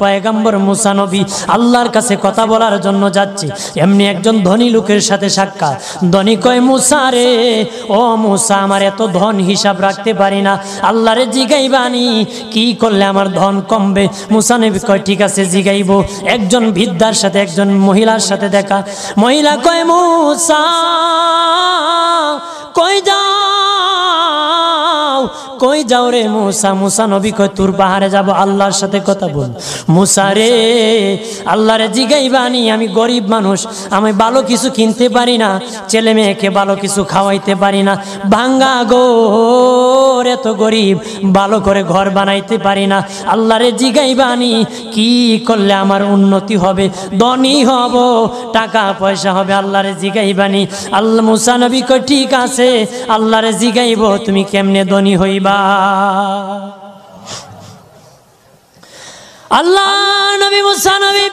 পয়গম্বর মুসা নবী আল্লাহর কাছে কথা বলার জন্য যাচ্ছে, এমনি একজন ধনী লোকের সাথে সাক্ষাৎ। ধনী কয়, মুসা রে, ও মুসা, আমার এত ধন হিসাব রাখতে পারি না, আল্লাহরে জিগাইবানি কি করলে আমার ধন কমবে? মুসা নবী কয়, ঠিক আছে জিগাইব। একজন বৃদ্ধার সাথে, একজন মহিলার সাথে দেখা। মহিলা কয়, মুসা কই যাও, কই যাও রে মুসা? মুসা নবী কয়, তোর পাহাড়ে যাব, আল্লাহর সাথে কথা বল। মুসা রে, আল্লাহরে জিগাইবানি, আমি গরিব মানুষ, আমি ভালো কিছু কিনতে পারি না, ছেলে মেয়েকে ভালো কিছু খাওয়াইতে পারি না, ভাঙ্গা ঘর, এত গরিব, ভালো করে ঘর বানাইতে পারি না, আল্লাহরে জিগাইবানি কি করলে আমার উন্নতি হবে, ধনী হব, টাকা পয়সা হবে, আল্লাহরে জিগাইবানি। আল্লাহ মুসা নবী কয়, ঠিক আছে, আল্লাহরে জিগাইব, তুমি কেমনে ধনী হইবা? আল্লাহ নবী মুসা নবী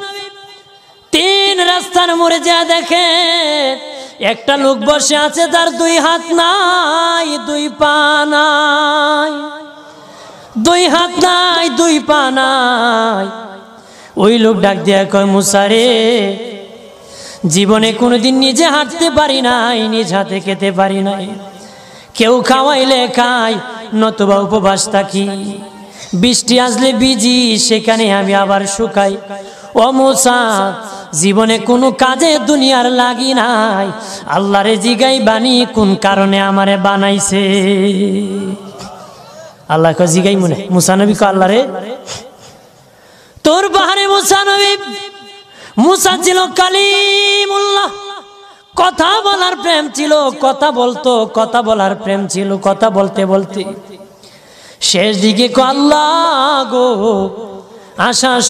তিন রাস্তার মোড়ে যা দেখে একটা লোক বসে আছে, তার দুই হাত নাই, দুই পা নাই, দুই হাত নাই, দুই পা নাই। ওই লোক ডাক দিয়া কয়, মুসা রে, জীবনে কোনোদিন নিজে হাঁটতে পারি নাই, নিজ হাতে খেতে পারি নাই, কেউ খাওয়াইলে খাই, নতুবা উপবাস থাকি, বৃষ্টি আসলে ভিজি, সেখানে আমি আবার শুকাই। ও মুসা, জীবনে কোনো কাজে দুনিয়ার লাগি নাই, আল্লাহরে জিগাইবানি কোন কারণে আমারে বানাইছে? আল্লাহ কয়, জিগাই মনে। মুসা নবী কয়, আল্লাহরে তোর পাহাড়ে মুসা নবী, মুসা ছিল কালিমুল্লাহ, কথা বলার প্রেম ছিল, কথা বলতো, কথা বলার প্রেম ছিল। কথা বলতে বলতে শেষ দিকে আল্লাহ গো, আশা